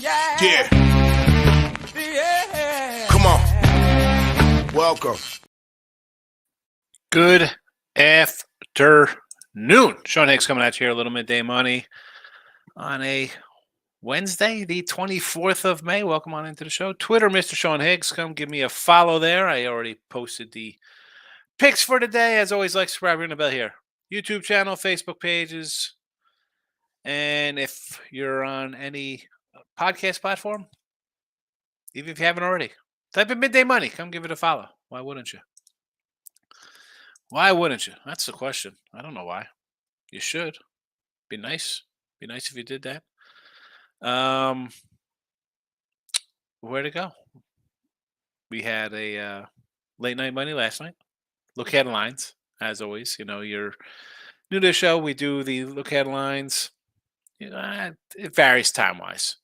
Yeah. Come on. Welcome. Good afternoon. Sean Higgs coming at you here, a little midday money on a Wednesday, the 24th of May. Welcome on into the show. Twitter, Mr. Sean Higgs. Come give me a follow there. I already posted the picks for today. As always, like, subscribe, ring the bell here. YouTube channel, Facebook pages. And if you're on any podcast platform, even if you haven't already, type in Midday Money. Come give it a follow. Why wouldn't you? Why wouldn't you? That's the question. I don't know why. You should. Be nice. Be nice if you did that. Where to go? We had a late night money last night. Look headlines, as always. You know, you're new to the show. We do the look headlines. You know, it varies time wise.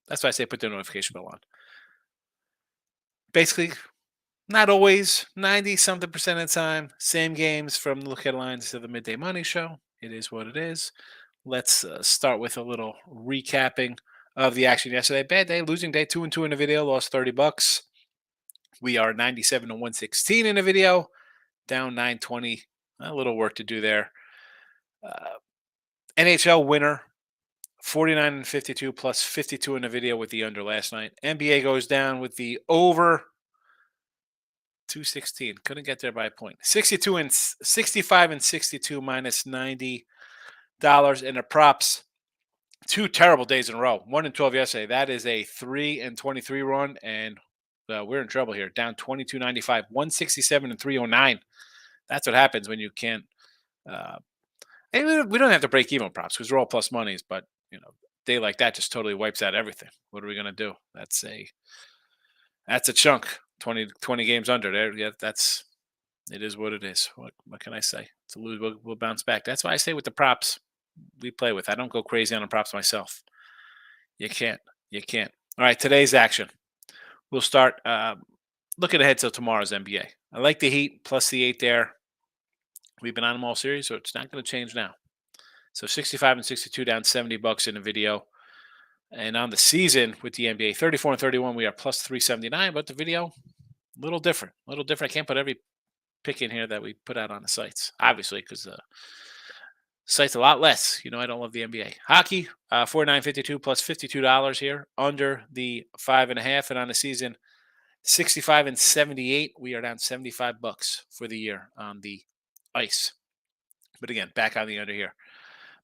That's why I say put the notification bell on. Basically, not always, 90-something% of the time, same games from the look headlines to the midday money show. It is what it is. Let's start with a little recapping of the action yesterday. Bad day, losing day, 2-2 in the video, lost $30. We are 97-116 in the video, down 920. A little work to do there. NHL winner, 49-52 plus 52 in the video with the under last night. NBA goes down with the over 216. Couldn't get there by a point. 65-62 minus $90 in the props. 2 terrible days in a row. 1-12 yesterday. That is a 3-23 run, and we're in trouble here. Down 22.95, 167 and 309. That's what happens when you can't. And we don't have to break even props because we're all plus monies, but you know, day like that just totally wipes out everything. What are we gonna do? That's a chunk. 20 games under there. Yeah, it is what it is. What can I say? To lose, we'll bounce back. That's why I say with the props we play with. I don't go crazy on the props myself. You can't. All right, today's action. We'll start looking ahead to tomorrow's NBA. I like the Heat plus the 8 there. We've been on them all series, so it's not going to change now. So 65-62 down $70 in the video. And on the season with the NBA, 34-31, we are plus 379, but the video, a little different. I can't put every pick in here that we put out on the sites, obviously, because the site's a lot less. You know, I don't love the NBA. Hockey, 49.52 plus $52 here, under the 5.5, and on the season, 65-78. We are down $75 for the year on the ice. But again, back on the under here.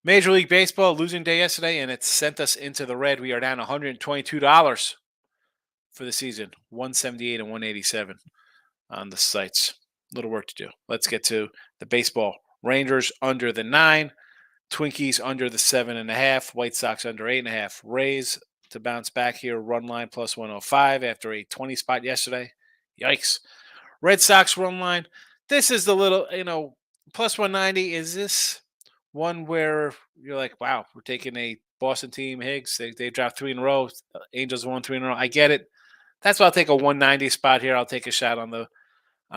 Major League Baseball, losing day yesterday, and it sent us into the red. We are down $122 for the season, 178 and 187 on the sites. Little work to do. Let's get to the baseball. Rangers under the 9, Twinkies under the 7.5, White Sox under 8.5. Rays to bounce back here, run line plus 105 after a 20 spot yesterday. Yikes. Red Sox run line. This is the little, plus 190. Is this one where you're like, wow, we're taking a Boston team, Higgs. They dropped 3 in a row. Angels won 3 in a row. I get it. That's why I'll take a 190 spot here. I'll take a shot on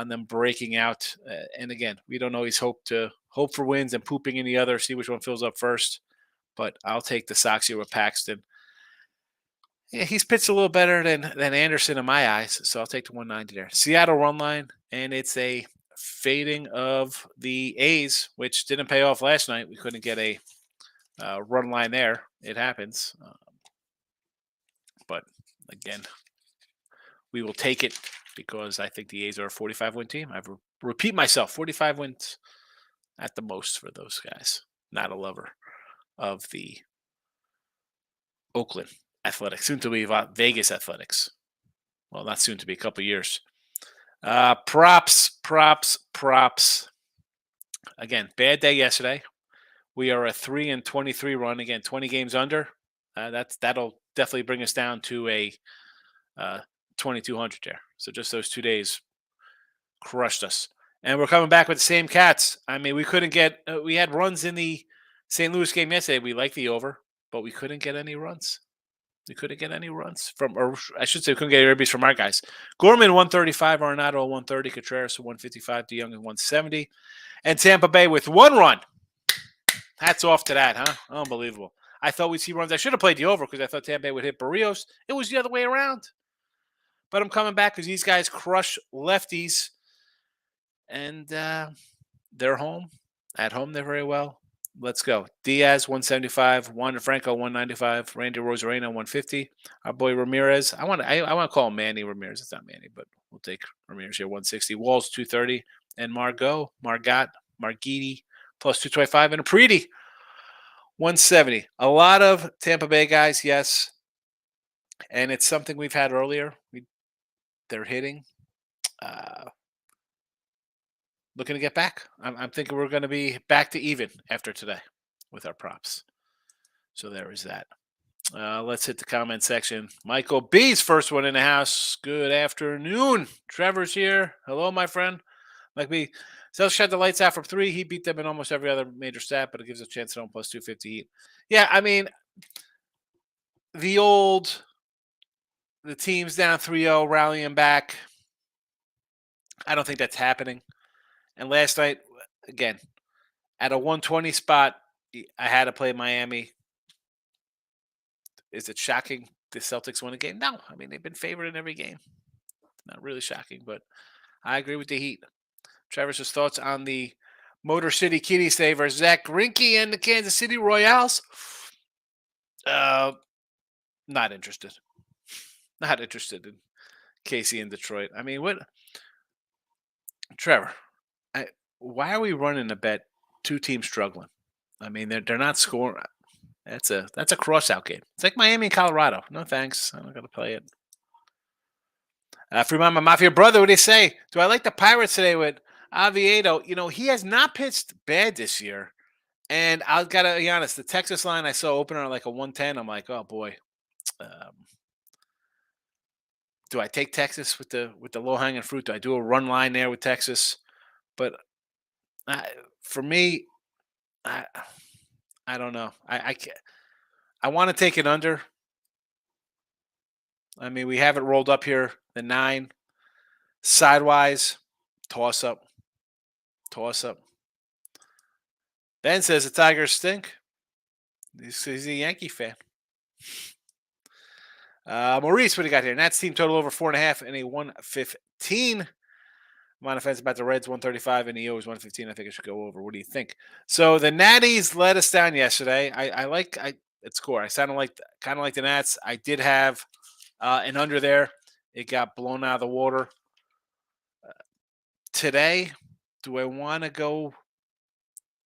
them breaking out. And again, we don't always hope for wins and pooping in the other, see which one fills up first. But I'll take the Sox here with Paxton. Yeah, he's pitched a little better than Anderson in my eyes, so I'll take the 190 there. Seattle run line, and it's a fading of the A's, which didn't pay off last night. We couldn't get a run line there. It happens. But again, we will take it because I think the A's are a 45-win team. I repeat myself, 45 wins at the most for those guys. Not a lover of the Oakland Athletics, soon to be Vegas Athletics. Well, not soon to be, a couple years. Props. Again, bad day yesterday. We are a 3-23 run. Again, 20 games under. That'll definitely bring us down to a 2,200 there. So just those 2 days crushed us. And we're coming back with the same cats. I mean, we couldn't get we had runs in the St. Louis game yesterday. We liked the over, but we couldn't get any runs. We couldn't get any runs from, or I should say, we couldn't get any ribbies from our guys. Gorman 135, Arenado 130, Contreras 155, DeYoung 170, and Tampa Bay with 1 run. Hats off to that, huh? Unbelievable. I thought we'd see runs. I should have played the over because I thought Tampa Bay would hit Barrios. It was the other way around. But I'm coming back because these guys crush lefties. And they're home. At home, they're very well. Let's go. Diaz, 175. Wander Franco, 195. Randy Rosarena, 150. Our boy Ramirez. I want to call him Manny Ramirez. It's not Manny, but we'll take Ramirez here, 160. Walls, 230. And Margiti, plus 225. And Apridi, 170. A lot of Tampa Bay guys, yes. And it's something we've had earlier. They're hitting. Looking to get back. I'm thinking we're going to be back to even after today with our props. So there is that. Let's hit the comment section. Michael B's first one in the house. Good afternoon. Trevor's here. Hello, my friend. Mike B. Celtics shut the lights out from 3. He beat them in almost every other major stat, but it gives a chance to own plus 250 heat. Yeah, I mean, the team's down 3-0, rallying back. I don't think that's happening. And last night, again, at a 120 spot, I had to play Miami. Is it shocking the Celtics won a game? No. I mean, they've been favored in every game. Not really shocking, but I agree with the Heat. Trevor's thoughts on the Motor City Kitties today versus Zach Greinke and the Kansas City Royals. Not interested. Not interested in Casey in Detroit. I mean, what? Trevor, why are we running a bet 2 teams struggling? I mean, they're not scoring. That's a cross-out game. It's like Miami and Colorado. No thanks. I'm not going to play it. Fremont, my Mafia brother, what do you say? Do I like the Pirates today with Oviedo? You know, he has not pitched bad this year. And I've got to be honest, the Texas line I saw opener like a 110. I'm like, oh, boy. Do I take Texas with the low-hanging fruit? Do I do a run line there with Texas? But for me, I don't know. I want to take it under. I mean, we have it rolled up here. The 9 sidewise toss up. Ben says the Tigers stink. He's a Yankee fan. Maurice, what do you got here? Nats team total over 4.5 and a 115. I'm on offense about the Reds, 135, and the O's 115. I think it should go over. What do you think? So the Natties let us down yesterday. I like its score. I kind of like the Nats. I did have an under there. It got blown out of the water. Today, do I want to go?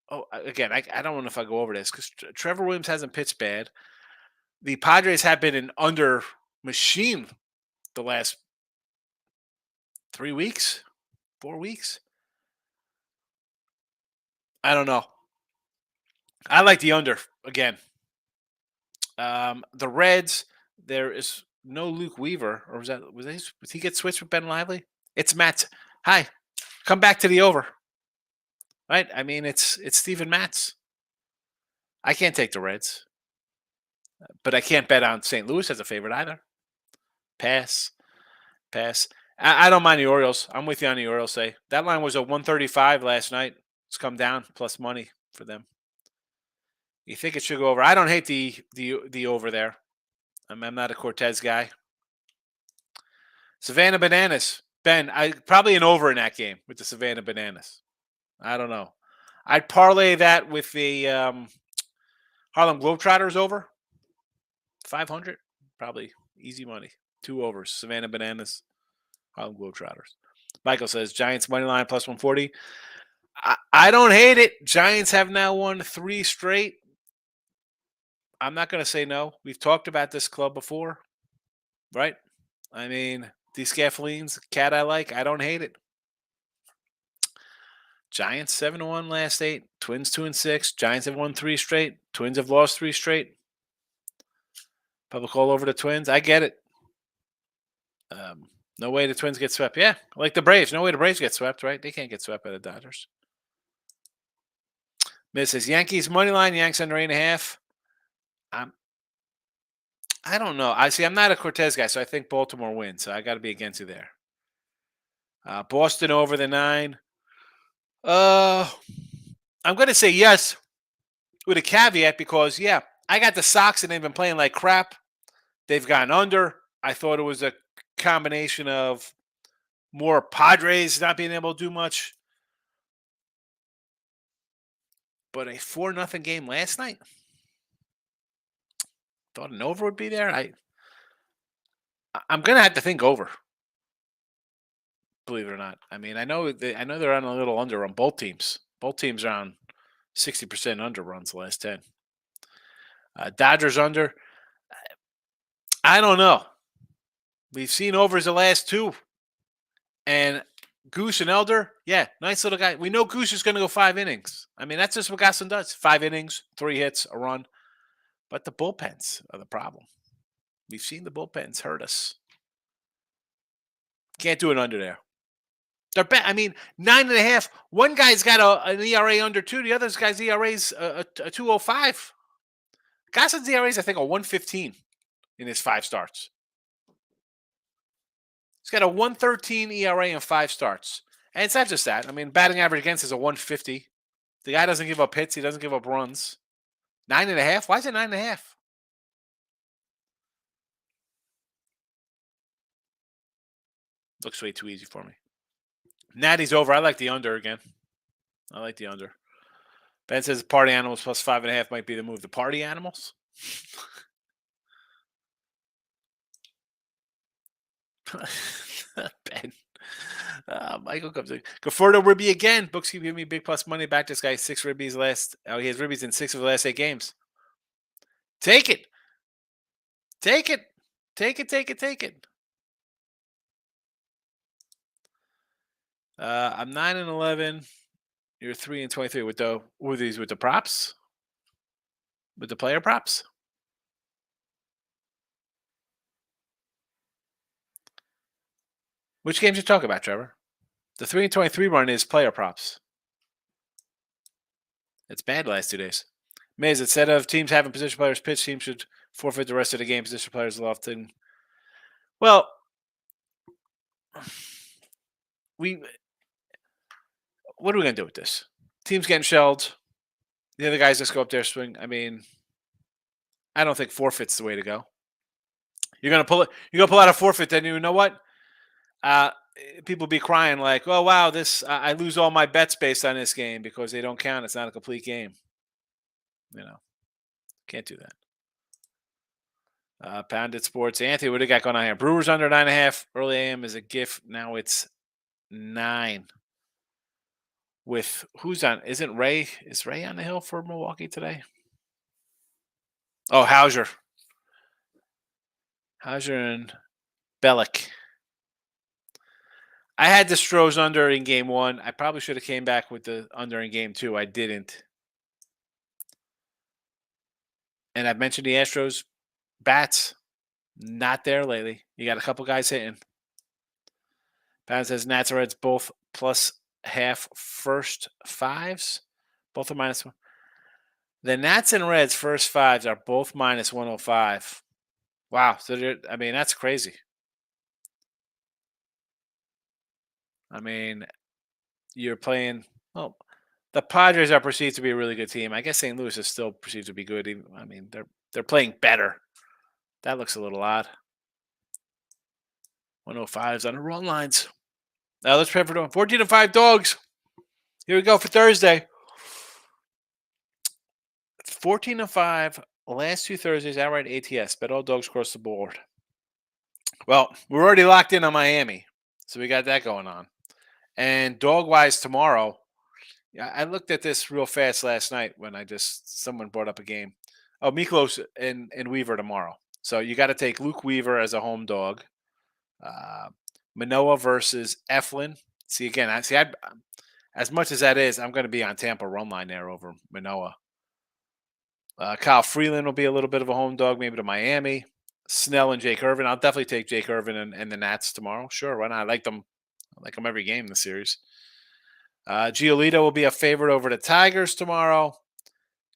Oh, again, I don't know if I go over this because Trevor Williams hasn't pitched bad. The Padres have been an under machine the last 3 weeks. 4 weeks? I don't know. I like the under again. The Reds, there is no Luke Weaver, or was he get switched with Ben Lively? It's Matt. Hi, come back to the over. Right? I mean, it's Steven Matz. I can't take the Reds, but I can't bet on St. Louis as a favorite either. Pass. I don't mind the Orioles. I'm with you on the Orioles. Say that line was a 135 last night. It's come down plus money for them. You think it should go over? I don't hate the over there. I'm not a Cortez guy. Savannah Bananas, Ben. Probably an over in that game with the Savannah Bananas. I don't know. I'd parlay that with the Harlem Globetrotters over 500. Probably easy money. 2 overs. Savannah Bananas. Harlem Globetrotters. Michael says Giants money line plus 140. I don't hate it. Giants have now won 3 straight. I'm not going to say no. We've talked about this club before, right? I mean, DeScafoline's cat I like. I don't hate it. Giants 7-1 last 8. Twins 2-6. Giants have won 3 straight. Twins have lost 3 straight. Public all over the Twins. I get it. No way the Twins get swept. Yeah, like the Braves. No way the Braves get swept, right? They can't get swept by the Dodgers. Mrs. Yankees money line. Yanks under 8.5. I don't know. I'm not a Cortez guy, so I think Baltimore wins. So I got to be against you there. Boston over the 9. I'm going to say yes with a caveat because, yeah, I got the Sox, and they've been playing like crap. They've gone under. I thought it was a combination of more Padres not being able to do much. But a 4-0 game last night. Thought an over would be there. I'm gonna have to think over. Believe it or not. I mean, I know they're on a little under on both teams. Both teams are on 60% under runs the last 10. Dodgers under. I don't know. We've seen overs the last two. And Goose and Elder, yeah, nice little guy. We know Goose is going to go 5 innings. I mean, that's just what Gosselin does. 5 innings, 3 hits, a run. But the bullpens are the problem. We've seen the bullpens hurt us. Can't do it under there. They're bad. I mean, 9.5. One guy's got an ERA under 2. The other guy's ERA's a 2.05. Gosselin's ERA's, I think, a 1.15 in his 5 starts. He's got a 1.13 ERA in 5 starts. And it's not just that. I mean, batting average against is a 1.50. The guy doesn't give up hits. He doesn't give up runs. 9.5? Why is it 9.5? Looks way too easy for me. Natty's over. I like the under again. I like the under. Ben says party animals plus 5.5 might be the move. The party animals? Ben. Michael comes in. Gafordo Ribby again. Books keep giving me big plus money back. This guy 6 ribbies last. Oh, he has ribbies in 6 of the last 8 games. Take it. Take it. Take it. Take it. Take it. I'm 9-11. You're 3-23 with the props, with the player props. Which games you talking about, Trevor? The 3-23 run is player props. It's bad the last 2 days. Mays, instead of teams having position players pitch, teams should forfeit the rest of the game. Position players will often. Well, what are we going to do with this? Teams getting shelled. The other guys just go up there swing. I mean, I don't think forfeit's the way to go. You're going to pull it. You're going to pull out a forfeit. Then you know what? People be crying like, "Oh wow, this I lose all my bets based on this game because they don't count. It's not a complete game." Can't do that. Pounded Sports. Anthony, what do you got going on here? Brewers under 9.5. Early AM is a gift. Now it's 9. With who's on? Isn't Ray? Is Ray on the hill for Milwaukee today? Oh, Hauser and Bellick. I had the Stros under in game 1. I probably should have came back with the under in game 2. I didn't. And I've mentioned the Astros bats. Not there lately. You got a couple guys hitting. Pound says Nats and Reds both plus half first 5s. Both are -1. The Nats and Reds first 5s are both -105. Wow. So that's crazy. I mean, you're playing. Well, the Padres are perceived to be a really good team. I guess St. Louis is still perceived to be good. I mean, they're playing better. That looks a little odd. 105s on the run lines. Now let's pray for 14-5 dogs. Here we go for Thursday. 14-5. Last 2 Thursdays, outright ATS. Bet all dogs across the board. Well, we're already locked in on Miami, so we got that going on. And dog-wise tomorrow, I looked at this real fast last night when someone brought up a game. Oh, Miklos and Weaver tomorrow. So you got to take Luke Weaver as a home dog. Manoah versus Eflin. See, again, as much as that is, I'm going to be on Tampa run line there over Manoah. Kyle Freeland will be a little bit of a home dog, maybe to Miami. Snell and Jake Irvin. I'll definitely take Jake Irvin and the Nats tomorrow. Sure, why not? I like them every game in the series. Giolito will be a favorite over the Tigers tomorrow.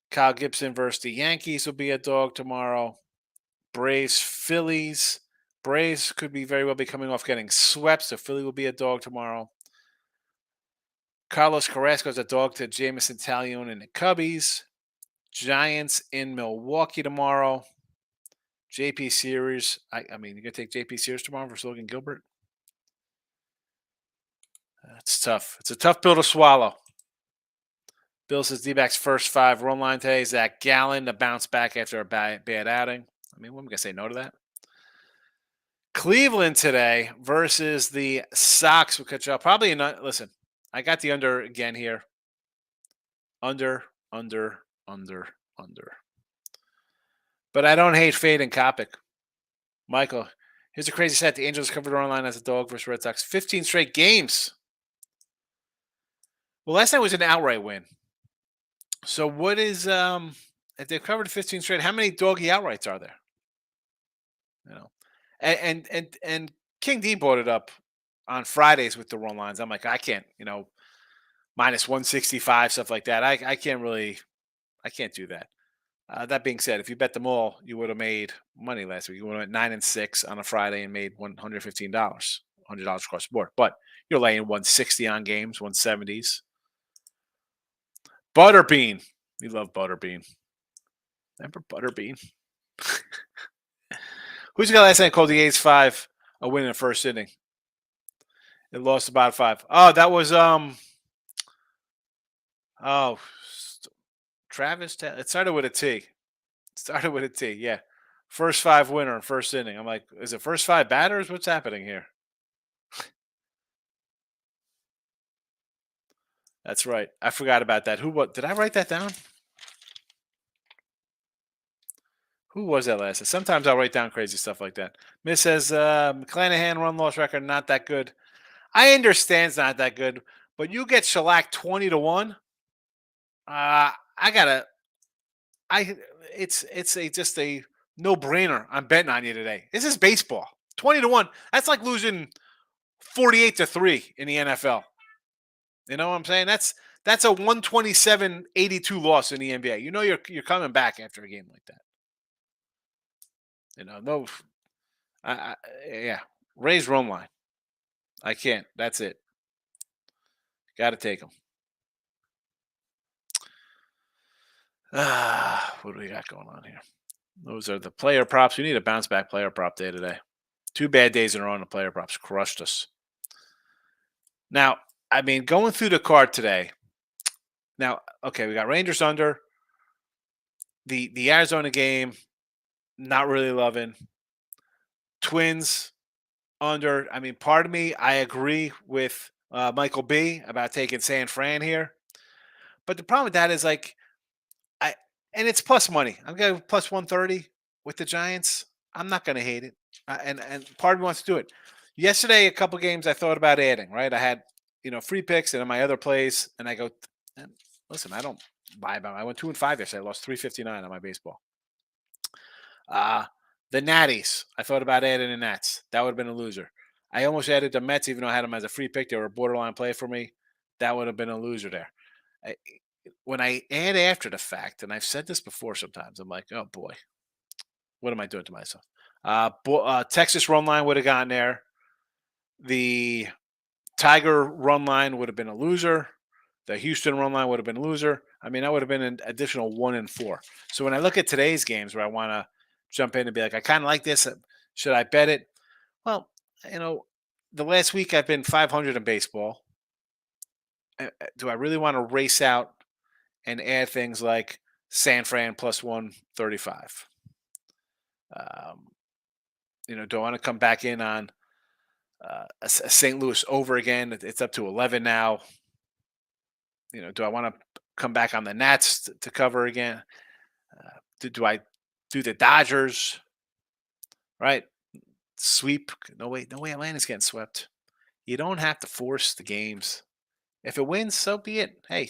Kyle Gibson versus the Yankees will be a dog tomorrow. Braves, Phillies. Braves could be very well be coming off getting swept, so Philly will be a dog tomorrow. Carlos Carrasco is a dog to Jameson Taillon and the Cubbies. Giants in Milwaukee tomorrow. JP Series. I mean, you're going to take JP Series tomorrow versus Logan Gilbert? It's tough. It's a tough pill to swallow. Bill says D-backs first 5 run line today. Zach Gallen to bounce back after a bad outing. I mean, what am I going to say no to that? Cleveland today versus the Sox will catch up. Probably not. Listen, I got the under again here. Under. But I don't hate fading Kopic. Michael, here's a crazy set. The Angels covered run line as a dog versus Red Sox. 15 straight games. Well, last night was an outright win. So what is if they've covered 15 straight, how many doggy outrights are there? You know. And King D brought it up on Fridays with the run lines. I'm like, I can't, minus 165, stuff like that. I can't do that. That being said, if you bet them all, you would have made money last week. You would have went 9-6 on a Friday and made $115, $100 across the board. But you're laying 160 on games, 170s. Butterbean. We love Butterbean. Remember Butterbean? Who's the guy last night called the A's 5 a win in the first inning? It lost about 5. Oh, that was Travis. It started with a T. Yeah. First 5 winner in first inning. I'm like, is it first 5 batters? What's happening here? That's right. I forgot about that. What did I write that down? Who was that last? Sometimes I'll write down crazy stuff like that. Miss says McClanahan run loss record not that good. I understand it's not that good, but you get shellacked 20-1. It's just a no brainer. I'm betting on you today. This is baseball. 20-1. That's like losing 48-3 in the NFL. You know what I'm saying? That's a 127-82 loss in the NBA. You know you're coming back after a game like that. No, yeah. Raise run line. I can't. That's it. Got to take them. What do we got going on here? Those are the player props. We need a bounce back player prop day today. 2 bad days in a row on the player props. Crushed us. Now, I mean, going through the card today. Now, okay, we got Rangers under. The Arizona game, not really loving. Twins under. I mean, part of me, I agree with Michael B about taking San Fran here. But the problem with that is and it's plus money. I'm going plus 130 with the Giants. I'm not going to hate it. And part of me wants to do it. Yesterday, a couple games I thought about adding, right? I had, free picks and in my other plays. And I go, listen, I don't buy them. I went 2-5 yesterday. I lost 359 on my baseball. The Natties. I thought about adding the Nats. That would have been a loser. I almost added the Mets, even though I had them as a free pick. They were a borderline play for me. That would have been a loser there. When I add after the fact, and I've said this before sometimes, I'm like, oh boy, what am I doing to myself? Texas run line would have gotten there. The Tiger run line would have been a loser. The Houston run line would have been a loser. I mean, that would have been an additional 1-4. So when I look at today's games where I want to jump in and be like, I kind of like this. Should I bet it? Well, the last week I've been 500 in baseball. Do I really want to race out and add things like San Fran plus 135? Do I want to come back in on a St. Louis over again? It's up to 11 now. Do I want to come back on the Nats to cover again? Do I do the Dodgers? Right? Sweep? No way Atlanta's getting swept. You don't have to force the games. If it wins, so be it. Hey,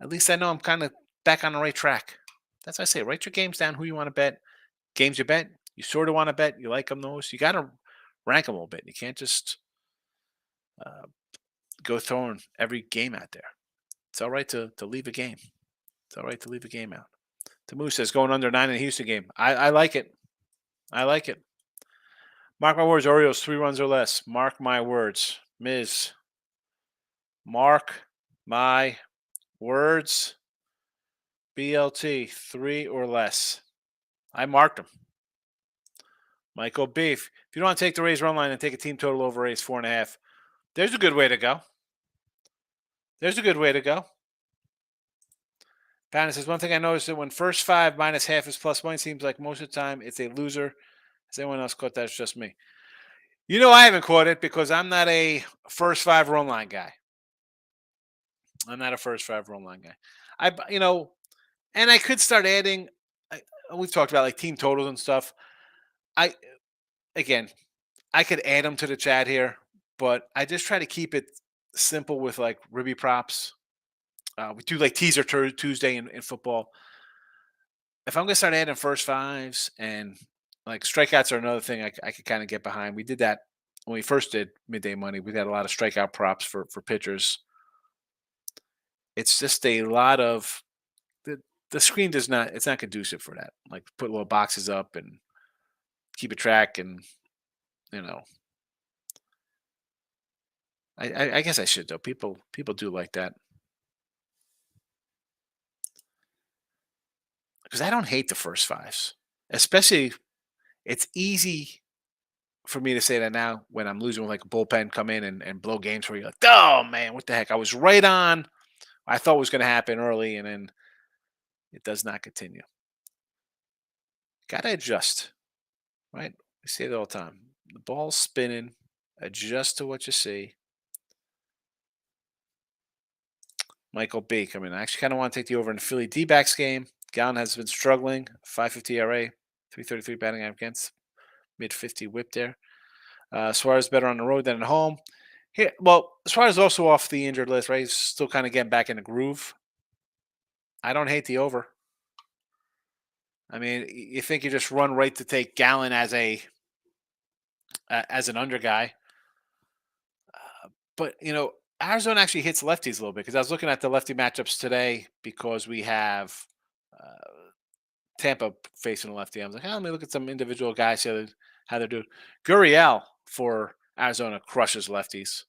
at least I know I'm kind of back on the right track. That's what I say. Write your games down, who you want to bet. Games you bet, you sort of want to bet. You like them those. You got to rank them a little bit. You can't just go throwing every game out there. It's all right to leave a game. It's all right to leave a game out. Tamu says going under 9 in the Houston game. I like it. I like it. Mark my words, Orioles 3 runs or less. Mark my words. Ms. Mark my words. BLT, 3 or less. I marked them. Michael Beef. If you don't want to take the Rays run line and take a team total over Rays 4.5, there's a good way to go. There's a good way to go. Bannon says, one thing I noticed that when first five minus half is plus money, seems like most of the time it's a loser. Has anyone else caught that? It's just me. I haven't caught it because I'm not a first five run line guy. I'm not a first five run line guy. And I could start adding. We've talked about like team totals and stuff. I could add them to the chat here, but I just try to keep it simple with like Ribby props. We do like teaser Tuesday in football. If I'm going to start adding first fives and like strikeouts are another thing I could kind of get behind. We did that when we first did Midday Money. We got a lot of strikeout props for pitchers. It's just a lot of the screen it's not conducive for that. Like put little boxes up and keep a track and I guess I should though. People do like that. Because I don't hate the first fives. Especially it's easy for me to say that now when I'm losing with like a bullpen come in and blow games where you're like, oh man, what the heck? I was right on. I thought was going to happen early and then it does not continue. Got to adjust, right? We say it all the time. The ball's spinning. Adjust to what you see. Michael B. coming. I actually kind of want to take the over in the Philly D-backs game. Gallen has been struggling. 5.50 ERA, 3.33 batting against, mid-50 whip there. Suarez better on the road than at home. Here, well, Suarez also off the injured list, right? He's still kind of getting back in the groove. I don't hate the over. I mean, you think you just run right to take Gallen as an under guy, but Arizona actually hits lefties a little bit because I was looking at the lefty matchups today because we have Tampa facing a lefty. I was like, let me look at some individual guys here, how they're doing. Gurriel for Arizona crushes lefties.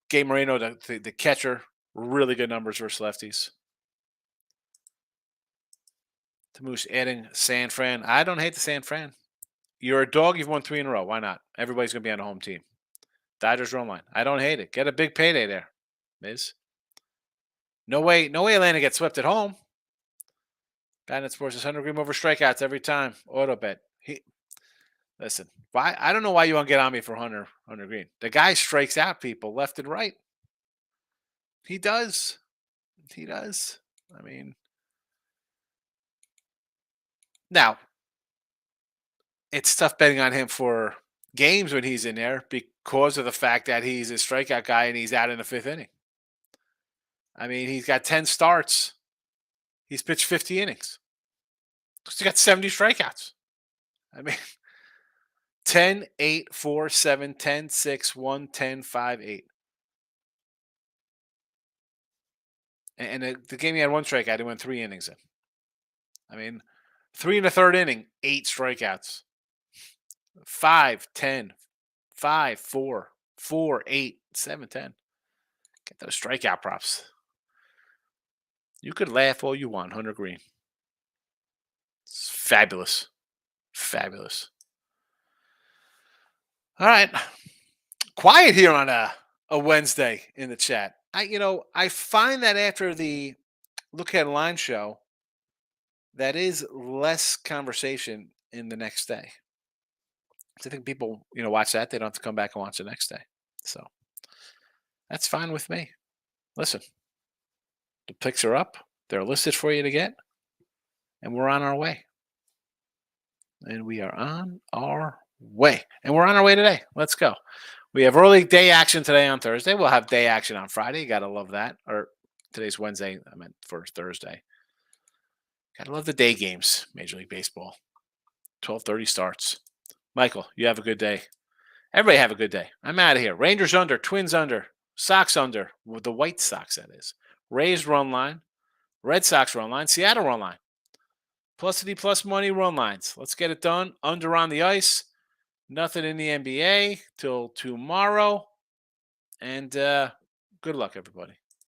Gabe Moreno, the catcher, really good numbers versus lefties. Tamush adding San Fran. I don't hate the San Fran. You're a dog. You've won 3 in a row. Why not? Everybody's going to be on a home team. Dodgers run line. I don't hate it. Get a big payday there, Miz. No way Atlanta gets swept at home. Bandit Sports is 100 Green over strikeouts every time. Auto bet. Listen, why? I don't know why you want to get on me for Hunter Green. The guy strikes out people left and right. He does. I mean, now it's tough betting on him for games when he's in there because of the fact that he's a strikeout guy and he's out in the 5th inning. I mean, he's got 10 starts. He's pitched 50 innings. He's got 70 strikeouts. I mean, 10, 8, 4, 7, 10, 6, 1, 10, 5, 8. And the game he had 1 strikeout, he went 3 innings in. I mean, 3 in the 3rd inning, 8 strikeouts. 5, 10, 5, 4, 4, 8, 7, 10. Get those strikeout props. You could laugh all you want, Hunter Green. It's fabulous. Fabulous. All right. Quiet here on a Wednesday in the chat. I find that after the Look Ahead Line show, that is less conversation in the next day. I think people, watch that. They don't have to come back and watch the next day. So that's fine with me. Listen, the picks are up. They're listed for you to get. And we're on our way. And we are on our way. And we're on our way today. Let's go. We have early day action today on Thursday. We'll have day action on Friday. You got to love that. Or today's Wednesday. I meant for Thursday. Got to love the day games, Major League Baseball. 12:30 starts. Michael, you have a good day. Everybody have a good day. I'm out of here. Rangers under, Twins under, Sox under, with the White Sox, that is. Rays run line, Red Sox run line, Seattle run line. Plusity plus money run lines. Let's get it done. Under on the ice. Nothing in the NBA till tomorrow. And good luck, everybody.